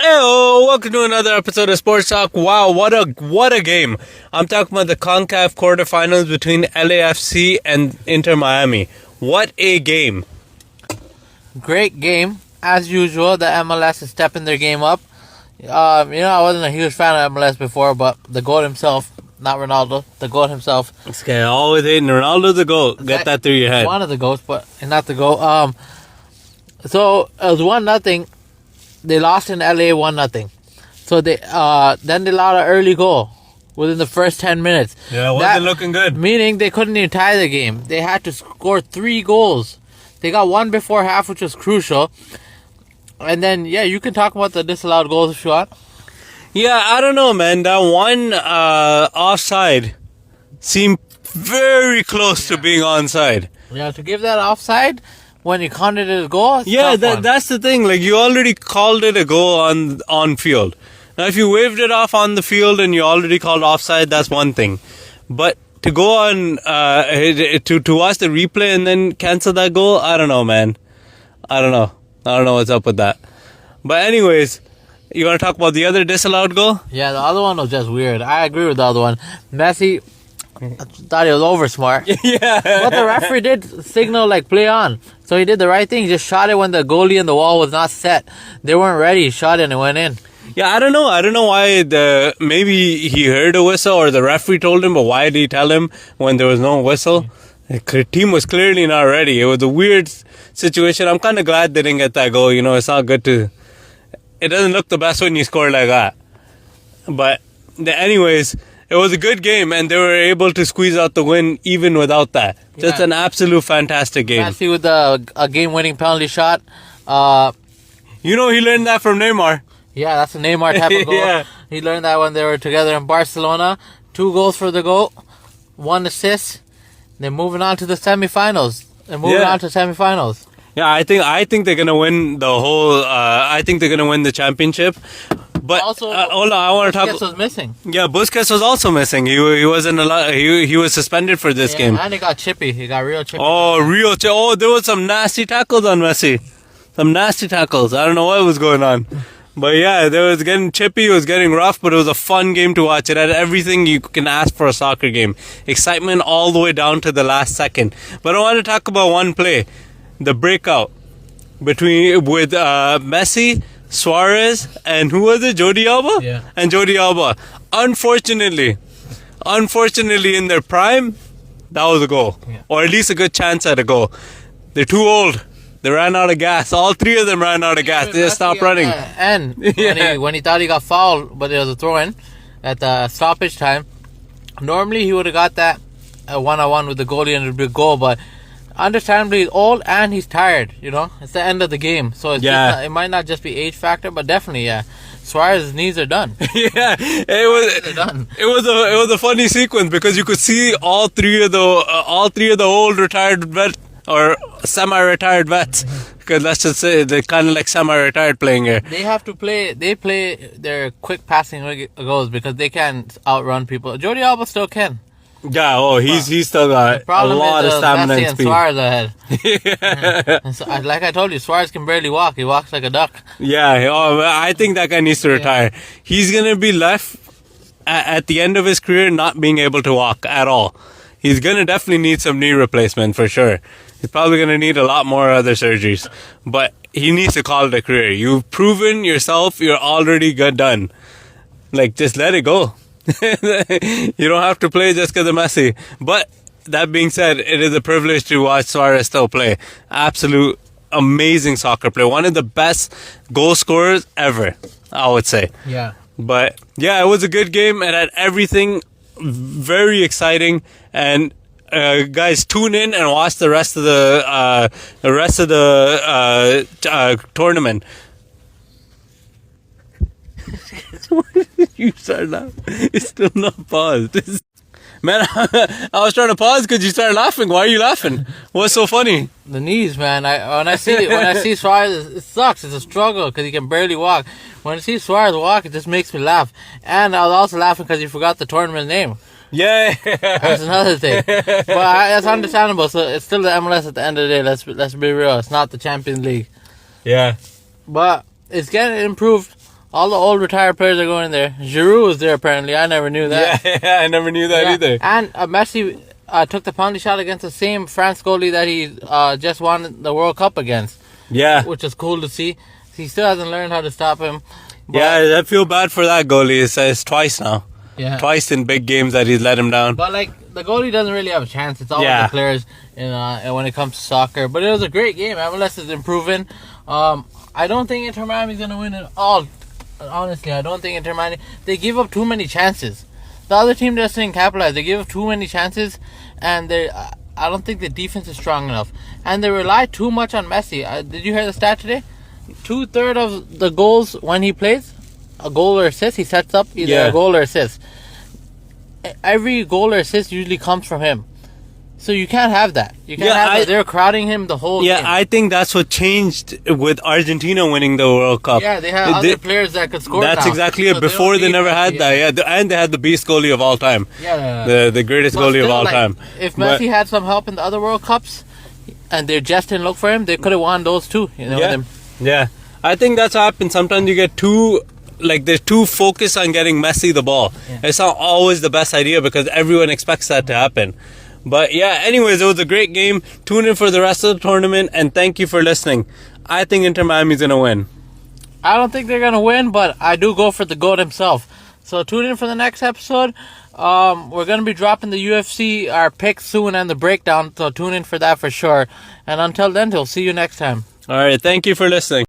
Hey, welcome to another episode of Sports Talk. Wow, what a game. I'm talking about the CONCACAF quarterfinals between LAFC and Inter Miami. What a game. Great game. As usual, the MLS is stepping their game up. I wasn't a huge fan of MLS before, but the GOAT himself, not Ronaldo, the GOAT himself. Okay, always hating Ronaldo the GOAT. Get that through your head. One of the GOATs, but not the GOAT. So it was 1-0. They lost in LA 1-0. So then they allowed an early goal within the first 10 minutes. Yeah, it wasn't looking good. Meaning they couldn't even tie the game. They had to score 3 goals. They got one before half, which was crucial. And then, you can talk about the disallowed goals if you want. Yeah, I don't know, man. That one offside seemed very close to being onside. Yeah, to give that offside when you counted it as a goal, that's the thing. Like, you already called it a goal on field. Now, if you waved it off on the field and you already called offside, that's one thing. But to go on, to watch the replay and then cancel that goal, I don't know, man. I don't know what's up with that. But anyways, you want to talk about the other disallowed goal? Yeah, the other one was just weird. I agree with the other one. Messi thought he was over smart. Yeah. But the referee did signal, play on. So he did the right thing. He just shot it when the goalie and the wall was not set. They weren't ready. He shot it and it went in. Yeah, I don't know. I don't know why maybe he heard a whistle or the referee told him, but why did he tell him when there was no whistle? The team was clearly not ready. It was a weird situation. I'm kind of glad they didn't get that goal. It's not good to... It doesn't look the best when you score like that. But anyways, it was a good game and they were able to squeeze out the win even without that. Just an absolute fantastic game. Messi with a game-winning penalty shot. He learned that from Neymar. Yeah, that's a Neymar type of goal. Yeah. He learned that when they were together in Barcelona. 2 goals for the GOAT, 1 assist. They're moving on to the semifinals. Yeah, I think they're gonna win the whole. I think they're gonna win the championship. But also, hold on, I want to talk. Busquets was missing. Yeah, Busquets was also missing. He wasn't allowed. He was suspended for this game. And he got chippy. He got real chippy. Oh, there was some nasty tackles on Messi. Some nasty tackles. I don't know what was going on. But yeah, there was getting chippy, it was getting rough, but it was a fun game to watch. It had everything you can ask for a soccer game. Excitement all the way down to the last second. But I want to talk about one play. The breakout with Messi, Suarez, and who was it? Jordi Alba? Yeah. And Jordi Alba. Unfortunately, in their prime, that was a goal. Yeah. Or at least a good chance at a goal. They're too old. They ran out of gas. All 3 of them ran out of gas. They just stopped running. And when he thought he got fouled, but it was a throw-in at the stoppage time, normally he would have got that 1-on-1 with the goalie and it would be a goal. But understandably, he's old and he's tired. It's the end of the game, so it might not just be age factor, but definitely, Suarez's knees are done. Yeah, it was a funny sequence because you could see all three of the old retired vets or semi-retired vets. Because let's just say they're kind of like semi-retired playing here. They play their quick passing goals because they can't outrun people. Jordi Alba still can. Yeah, he's still got a lot of stamina and speed. Suarez ahead. Yeah. So, like I told you, Suarez can barely walk. He walks like a duck. Yeah, I think that guy needs to retire. He's going to be left at the end of his career not being able to walk at all. He's going to definitely need some knee replacement for sure. He's probably going to need a lot more other surgeries. But he needs to call it a career. You've proven yourself. You're already done. Just let it go. You don't have to play just because of Messi. But that being said, it is a privilege to watch Suarez still play. Absolute amazing soccer player. One of the best goal scorers ever, I would say. Yeah. But yeah, it was a good game. It had everything. Very exciting. And guys, tune in and watch the rest of the tournament. You started laughing. It's still not paused. Man, I was trying to pause because you started laughing. Why are you laughing? What's so funny? The knees, man. When I see Suarez, it sucks. It's a struggle because he can barely walk. When I see Suarez walk, it just makes me laugh. And I was also laughing because you forgot the tournament name. Yeah, that's another thing. But that's understandable. So it's still the MLS at the end of the day. Let's be real. It's not the Champions League. Yeah, but it's getting improved. All the old retired players are going there. Giroud is there apparently. I never knew that. Yeah, I never knew that either. And Messi took the penalty shot against the same France goalie that he just won the World Cup against. Yeah. Which is cool to see. He still hasn't learned how to stop him. But, yeah, I feel bad for that goalie. It's twice now. Yeah. Twice in big games that he's let him down. But the goalie doesn't really have a chance. It's always the players when it comes to soccer. But it was a great game. MLS is improving. I don't think Inter Miami's going to win it all. Honestly, I don't think Inter Miami. They give up too many chances. The other team just didn't capitalize. They give up too many chances, and I don't think the defense is strong enough. And they rely too much on Messi. Did you hear the stat today? 2/3 of the goals when he plays, a goal or assist, he sets up either a goal or assist. Every goal or assist usually comes from him. So you can't have that. You can't have that. They're crowding him the whole game. Yeah, I think that's what changed with Argentina winning the World Cup. Yeah, they have other players that could score. That's exactly it. Before they never had that. Yeah, and they had the beast goalie of all time. Yeah. The greatest goalie of all time. If Messi had some help in the other World Cups, and they just didn't look for him, they could have won those too. Yeah. I think that's what happens. Sometimes you get they're too focused on getting Messi the ball. Yeah. It's not always the best idea because everyone expects that to happen. But yeah, anyways, it was a great game. Tune in for the rest of the tournament, and thank you for listening. I think Inter Miami's going to win. I don't think they're going to win, but I do go for the GOAT himself. So tune in for the next episode. We're going to be dropping the UFC, our picks soon, and the breakdown, so tune in for that for sure. And until then, we'll see you next time. All right, thank you for listening.